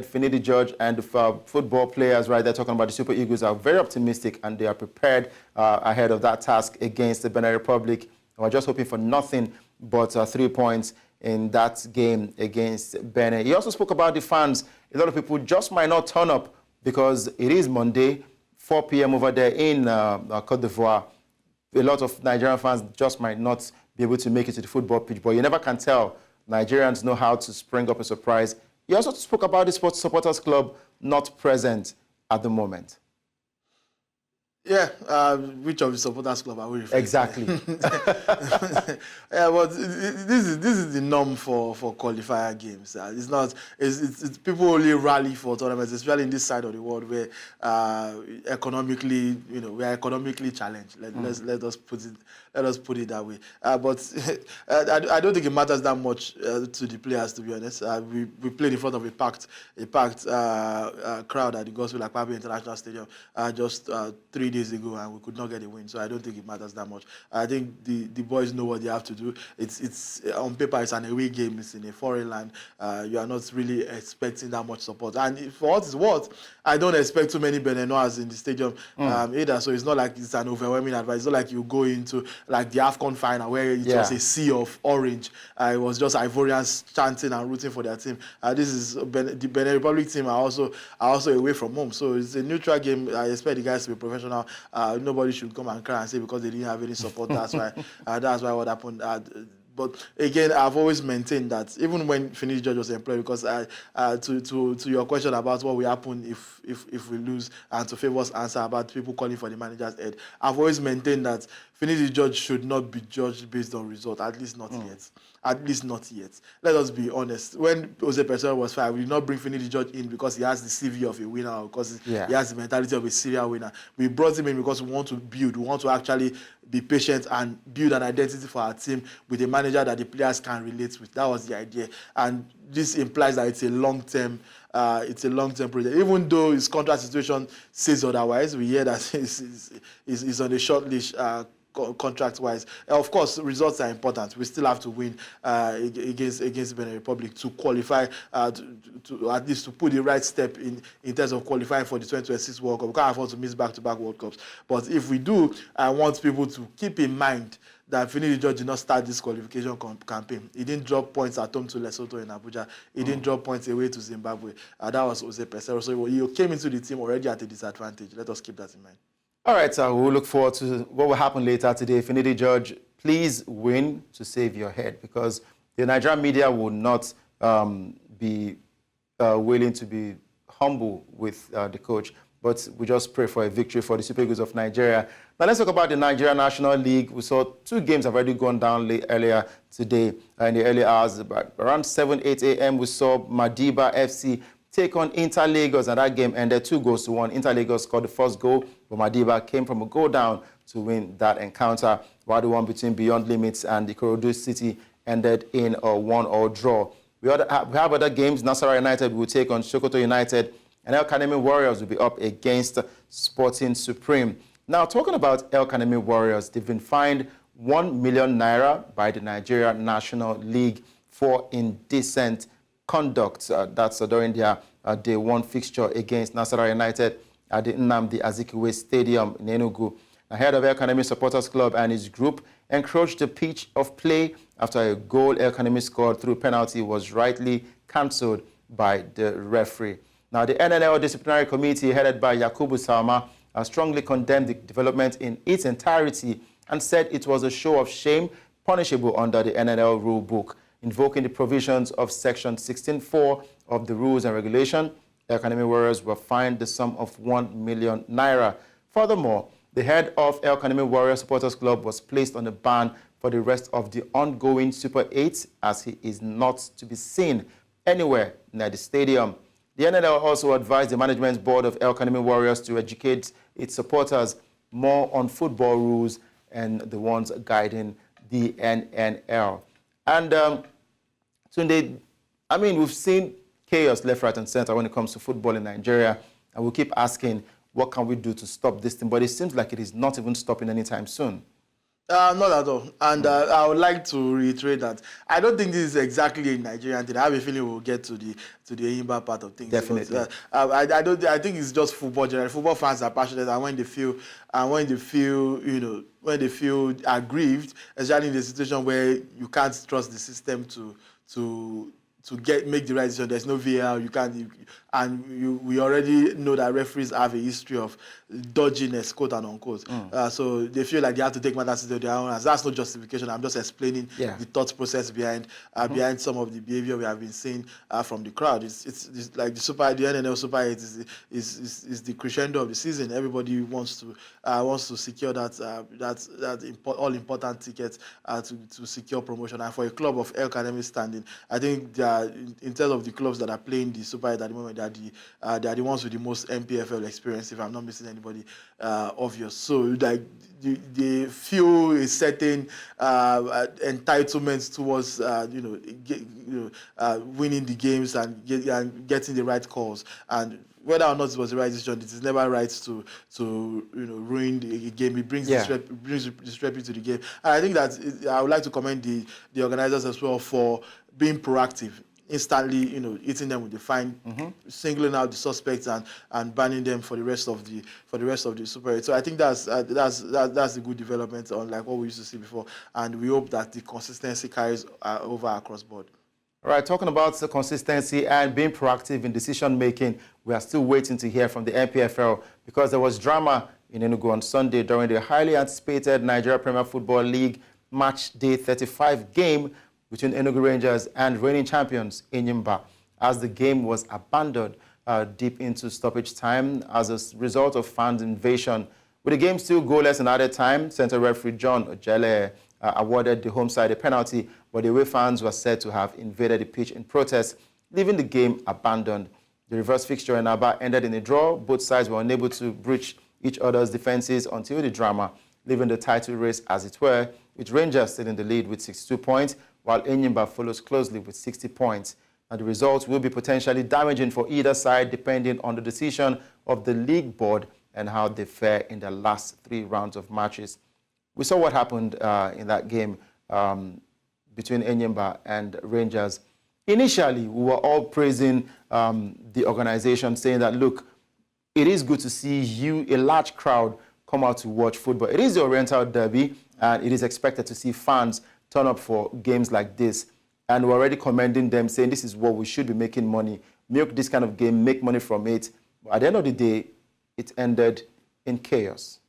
Finidi George and the football players right there talking about the Super Eagles are very optimistic and they are prepared ahead of that task against the Benin Republic. We're just hoping for nothing but 3 points in that game against Benin. He also spoke about the fans. A lot of people just might not turn up because it is Monday, 4 p.m. over there in Côte d'Ivoire. A lot of Nigerian fans just might not be able to make it to the football pitch, but you never can tell. Nigerians know how to spring up a surprise. He also spoke about the Sports Supporters Club not present at the moment. Yeah, which of the supporters club are we referring exactly. to? Yeah, but this is the norm for qualifier games. It's not. It's people only rally for tournaments, especially in this side of the world where economically, we are economically challenged. Let us put it that way. But I don't think it matters that much to the players, to be honest. We played in front of a packed crowd at the Gospel Akpabio International Stadium just 3 days ago, and we could not get a win. So I don't think it matters that much. I think the boys know what they have to do. It's on paper, it's an away game. It's in a foreign land. You are not really expecting that much support. And for what it's worth, I don't expect too many Beninois in the stadium either. So it's not like it's an overwhelming advice. It's not like you go into like the AFCON final where it was a sea of orange. It was just Ivorians chanting and rooting for their team. This is the Benin Republic team are also away from home. So it's a neutral game. I expect the guys to be professional. Nobody should come and cry and say because they didn't have any support. That's why what happened. But again, I've always maintained that even when Finidi George was employed, because to your question about what will happen if we lose, and to Favor's answer about people calling for the manager's head, I've always maintained that Finidi George should not be judged based on result, at least not yet. At least not yet. Let us be honest. When Jose Pessoa was fired, we did not bring Finidi George in because he has the CV of a winner or because he has the mentality of a serial winner. We brought him in because we want to build. We want to actually be patient and build an identity for our team with a manager that the players can relate with. That was the idea. And this implies that it's a long-term project. Even though his contract situation says otherwise, we hear that he's on a short leash contract-wise. Of course, results are important. We still have to win against Benin Republic to qualify, to at least to put the right step in terms of qualifying for the 2026 World Cup. We can't afford to miss back-to-back World Cups. But if we do, I want people to keep in mind that Finidi George did not start this qualification campaign. He didn't drop points at home to Lesotho in Abuja. He didn't drop points away to Zimbabwe. That was Jose Pessoa. So he came into the team already at a disadvantage. Let us keep that in mind. All right, so we'll look forward to what will happen later today. Finidi George, please win to save your head, because the Nigerian media will not be willing to be humble with the coach. But we just pray for a victory for the Super Eagles of Nigeria. Now let's talk about the Nigeria National League. We saw 2 games have already gone down earlier today in the early hours. Around 7, 8 a.m. we saw Madiba FC take on Inter Lagos, and that game ended 2-1. Inter Lagos scored the first goal, but Madiba came from a goal down to win that encounter, while the one between Beyond Limits and the Ikorodu City ended in a 1-1 draw. We have other games. Nasarawa United will take on Sokoto United, and El Kanemi Warriors will be up against Sporting Supreme. Now, talking about El Kanemi Warriors, they've been fined 1 million naira by the Nigeria National League for indecent conduct. That's during their Day 1 fixture against Nasarawa United at the Nnamdi Azikiwe Stadium in Enugu. Ahead of El Kanemi Supporters Club and his group encroached the pitch of play after a goal El Kanemi scored through penalty was rightly cancelled by the referee. Now, the NNL Disciplinary Committee, headed by Yakubu Salma, strongly condemned the development in its entirety and said it was a show of shame punishable under the NNL rule book. Invoking the provisions of Section 16.4 of the Rules and Regulation, El Kanemi Warriors were fined the sum of 1 million naira. Furthermore, the head of El Kanemi Warriors Supporters Club was placed on a ban for the rest of the ongoing Super 8, as he is not to be seen anywhere near the stadium. The NNL also advised the management board of El Kanemi Warriors to educate its supporters more on football rules and the ones guiding the NNL. And Tunde, I mean, we've seen chaos left, right, and center when it comes to football in Nigeria, and we'll keep asking, what can we do to stop this thing? But it seems like it is not even stopping anytime soon. Not at all. And I would like to reiterate that I don't think this is exactly a Nigerian thing. I have a feeling we'll get to the Eyimba part of things. Definitely. Because, I don't. I think it's just football. Generally, football fans are passionate, and when they feel, when they feel aggrieved, especially in the situation where you can't trust the system to make the right decision. There's no VAR. We already know that referees have a history of dodginess, quote and unquote. So they feel like they have to take matters into their own hands. That's no justification. I'm just explaining the thought process behind some of the behavior we have been seeing from the crowd. It's like the NNL Super 8 is the crescendo of the season. Everybody wants to secure that all important ticket to secure promotion. And for a club of El Academy standing, I think they are, in terms of the clubs that are playing the Super 8 at the moment, they are the ones with the most MPFL experience, if I'm not missing anybody obvious. So like they feel a certain entitlement towards winning the games and getting the right calls. And whether or not it was the right decision, it is never right to ruin the game. It brings disrepute to the game. And I think that I would like to commend the organizers as well for being proactive, instantly, hitting them with the fine, singling out the suspects and banning them for the rest of the Super 8. So I think that's a good development, unlike what we used to see before, and we hope that the consistency carries over across board. All right, talking about the consistency and being proactive in decision making, we are still waiting to hear from the NPFL because there was drama in Enugu on Sunday during the highly anticipated Nigeria Premier Football League Match Day 35 game between Enugu Rangers and reigning champions Enyimba, as the game was abandoned deep into stoppage time as a result of fan invasion. With the game still goalless in added time, Central referee John Ojele awarded the home side a penalty, but the away fans were said to have invaded the pitch in protest, leaving the game abandoned. The reverse fixture in Aba ended in a draw. Both sides were unable to breach each other's defenses until the drama, leaving the title race as it were, with Rangers still in the lead with 62 points, while Enyimba follows closely with 60 points. And the results will be potentially damaging for either side depending on the decision of the league board and how they fare in the last 3 rounds of matches. We saw what happened in that game between Enyimba and Rangers. Initially, we were all praising the organization, saying that, look, it is good to see a large crowd, come out to watch football. It is the Oriental Derby, and it is expected to see fans turn up for games like this. And we're already commending them, saying this is what we should be making money. Milk this kind of game, make money from it. But at the end of the day, it ended in chaos.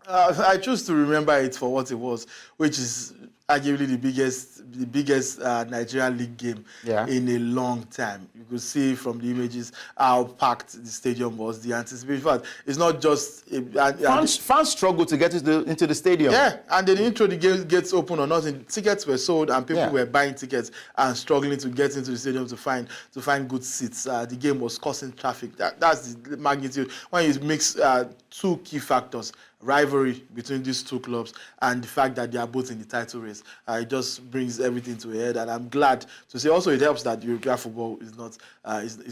I choose to remember it for what it was, which is arguably the biggest Nigerian league game in a long time. You could see from the images how packed the stadium was, the anticipation. In fact, it's not just... Fans struggled to get into the stadium. Yeah, and then the intro, the gates open or nothing. Tickets were sold and people were buying tickets and struggling to get into the stadium to find good seats. The game was causing traffic. That's the magnitude. When you mix 2 key factors, rivalry between these 2 clubs and the fact that they are both in the title race, it just brings everything to a head. And I'm glad to say also it helps that European football is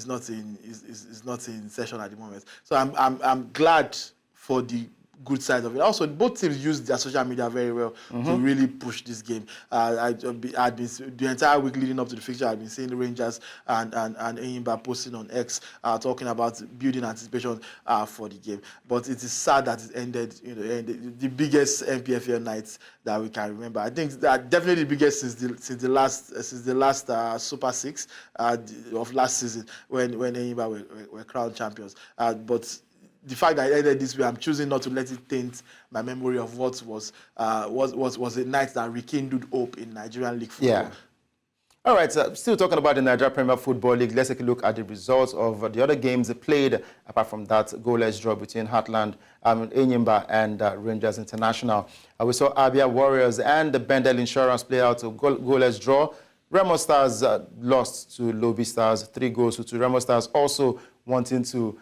not in session at the moment. So I'm glad for the good side of it. Also, both teams used their social media very well to really push this game. I'd been the entire week leading up to the fixture. I've been seeing the Rangers and Enyimba posting on X talking about building anticipation for the game. But it is sad that it ended. The biggest MPFL night that we can remember. I think that definitely the biggest since the last Super 6 of last season when Enyimba were crowned champions. But the fact that I ended this way, I'm choosing not to let it taint my memory of what was a night that rekindled hope in Nigerian league football. Yeah. All right, still talking about the Nigeria Premier Football League, let's take a look at the results of the other games played, apart from that goalless draw between Heartland, Enyimba and Rangers International. We saw Abia Warriors and the Bendel Insurance play out a goalless draw. Remo Stars lost to Lobi Stars, 3-2. Remo Stars also wanting to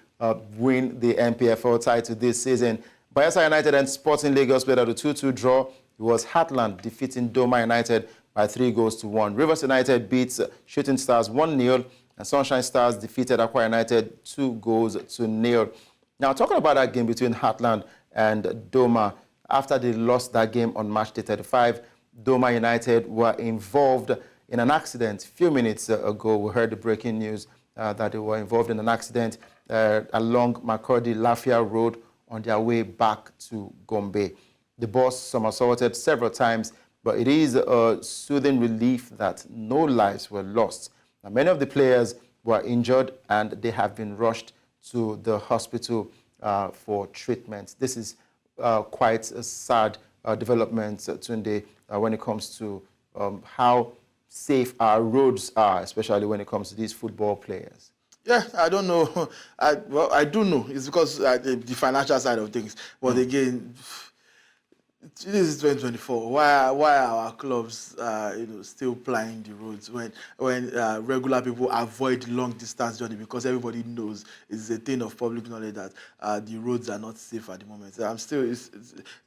win the NPFL title this season. Bayelsa United and Sporting Lagos played out a 2-2 draw. It was Heartland defeating Doma United by 3-1. Rivers United beats Shooting Stars 1-0, and Sunshine Stars defeated Akwa United 2-0. Now, talking about that game between Heartland and Doma, after they lost that game on March 35. Doma United were involved in an accident. A few minutes ago, we heard the breaking news that they were involved in an accident along Makurdi Lafia Road on their way back to Gombe. The bus somersaulted several times, but it is a soothing relief that no lives were lost. Now, many of the players were injured and they have been rushed to the hospital for treatment. This is quite a sad development, Tunde, when it comes to how safe our roads are, especially when it comes to these football players. Yeah, I don't know. Well, I do know. It's because the financial side of things. But again, this is 2024. Why are our clubs, still plying the roads when regular people avoid long distance journey because everybody knows it's a thing of public knowledge that the roads are not safe at the moment. This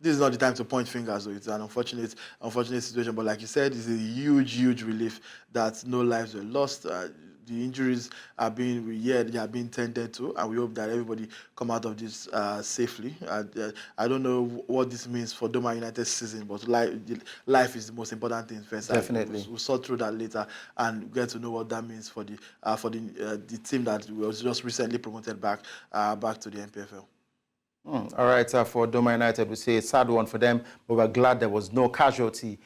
is not the time to point fingers. So it's an unfortunate situation. But like you said, it's a huge relief that no lives were lost. The injuries are being tended to, and we hope that everybody come out of this safely. I don't know what this means for Doma United's season, but life is the most important thing first. Definitely, we'll sort through that later and get to know what that means for the team that was just recently promoted back to the NPFL. All right, for Doma United, we say a sad one for them, but we're glad there was no casualty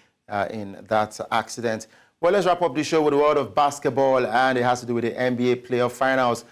in that accident. Well, let's wrap up the show with the world of basketball, and it has to do with the NBA playoff finals.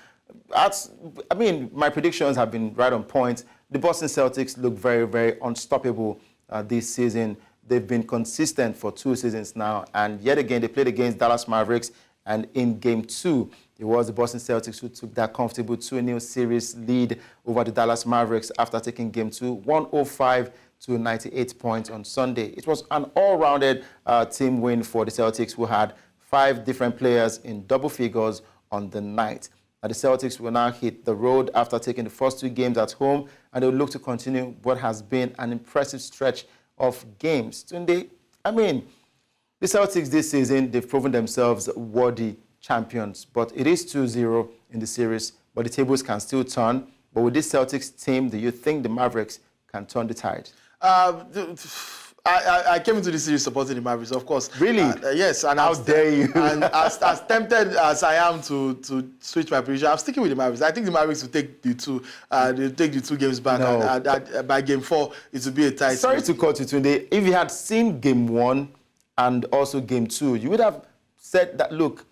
My predictions have been right on point. The Boston Celtics look very unstoppable this season. They've been consistent for 2 seasons now, and yet again, they played against Dallas Mavericks, and in Game 2, it was the Boston Celtics who took that comfortable 2-0 series lead over the Dallas Mavericks after taking Game 2, 105 to 98 points on Sunday. It was an all-rounded team win for the Celtics, who had 5 different players in double figures on the night. Now, the Celtics will now hit the road after taking the first 2 games at home, and they'll look to continue what has been an impressive stretch of games. Tunde, the Celtics this season, they've proven themselves worthy champions, but it is 2-0 in the series, but the tables can still turn. But with this Celtics team, do you think the Mavericks can turn the tide? I came into this series supporting the Mavericks, of course. Really? Yes. And how dare you? And as tempted as I am to switch my prediction, I'm sticking with the Mavericks. I think the Mavericks will take the 2 games back. No. And by Game 4, it will be a tie. Sorry to cut you, Tunde. If you had seen Game 1 and also Game 2, you would have said that, look,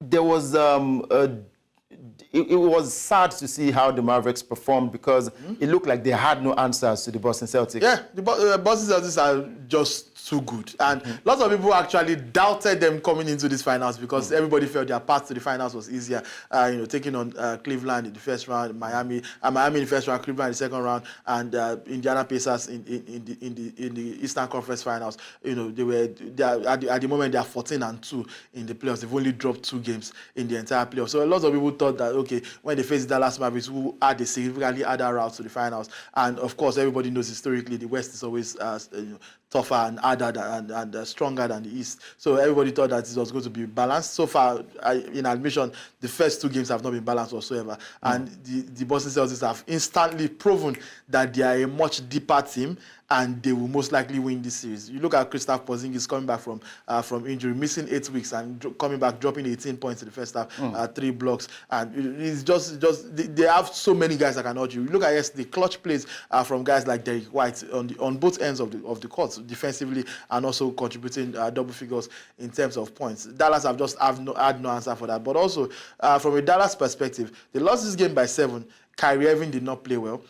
there was it was sad to see how the Mavericks performed because it looked like they had no answers to the Boston Celtics. Yeah, the Boston Celtics are just too good. And lots of people actually doubted them coming into these finals because everybody felt their path to the finals was easier. Taking on Cleveland in the first round, Miami in the first round, Cleveland in the second round, and Indiana Pacers in the Eastern Conference Finals. They were at the moment they are 14-2 in the playoffs. They've only dropped 2 games in the entire playoffs. So a lot of people thought that when they face the Dallas Mavericks, who had a significantly harder route to the finals, and of course everybody knows historically the West is always tougher and harder and stronger than the East. So everybody thought that it was going to be balanced. So far, in admission, the first 2 games have not been balanced whatsoever. And the Boston Celtics have instantly proven that they are a much deeper team and they will most likely win this series. You look at Kristaps Porzingis coming back from injury, missing 8 weeks and coming back, dropping 18 points in the first half, 3 blocks. And it's just they have so many guys that can hurt you. You look at the clutch plays from guys like Derrick White on both ends of the court, defensively and also contributing double figures in terms of points. Dallas had no answer for that. But also, from a Dallas perspective, they lost this game by 7. Kyrie Irving did not play well.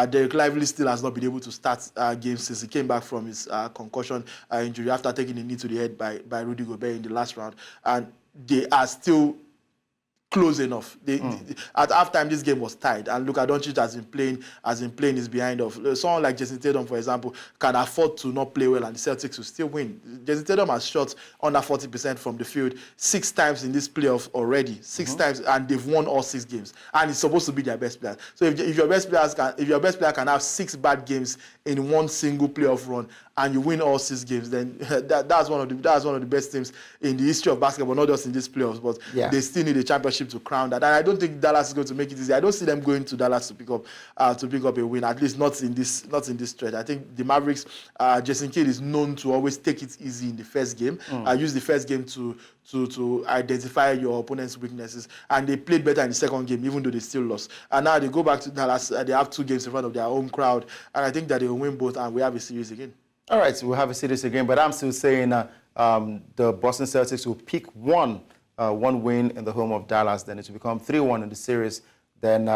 Derek Lively still has not been able to start games since he came back from his concussion injury after taking a knee to the head by Rudy Gobert in the last round. And they are still close enough. At halftime, this game was tied, and Luka Doncic has been playing his behind off. Someone like Jason Tatum, for example, can afford to not play well, and the Celtics will still win. Jason Tatum has shot under 40% from the field 6 times in this playoff already, 6 times, and they've won all 6 games. And it's supposed to be their best player. So if your best player can have 6 bad games in one single playoff run, and you win all 6 games, then that's one of the best teams in the history of basketball, not just in these playoffs, but they still need a championship leadership to crown that. And I don't think Dallas is going to make it easy. I don't see them going to Dallas to pick up a win. At least not in this stretch. I think the Mavericks, Jason Kidd is known to always take it easy in the first game. Use the first game to identify your opponent's weaknesses, and they played better in the second game, even though they still lost. And now they go back to Dallas. They have 2 games in front of their home crowd, and I think that they will win both, and we have a series again. All right, so we'll have a series again, but I'm still saying the Boston Celtics will pick one win in the home of Dallas, then it will become 3-1 in the series. Then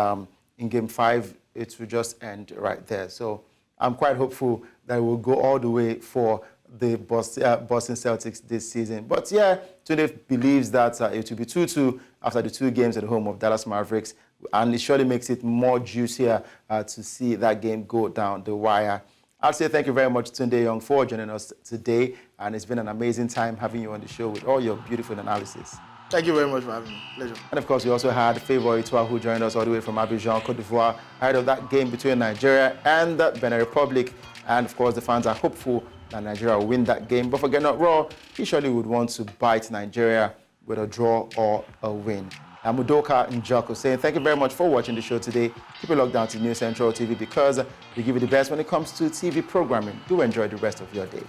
in Game 5, it will just end right there. So I'm quite hopeful that we'll go all the way for the Boston Celtics this season. But yeah, Tunde believes that it will be 2-2 after the 2 games at the home of Dallas Mavericks, and it surely makes it more juicier to see that game go down the wire. I'll say thank you very much, Tunde Young, for joining us today, and it's been an amazing time having you on the show with all your beautiful analysis. Thank you very much for having me. Pleasure. And of course, we also had Favour Itoa, who joined us all the way from Abidjan, Cote d'Ivoire, ahead of that game between Nigeria and the Benin Republic. And of course, the fans are hopeful that Nigeria will win that game. But forget not raw, he surely would want to bite Nigeria with a draw or a win. I'm Udoka Njoko saying thank you very much for watching the show today. Keep it locked down to News Central TV because we give you the best when it comes to TV programming. Do enjoy the rest of your day.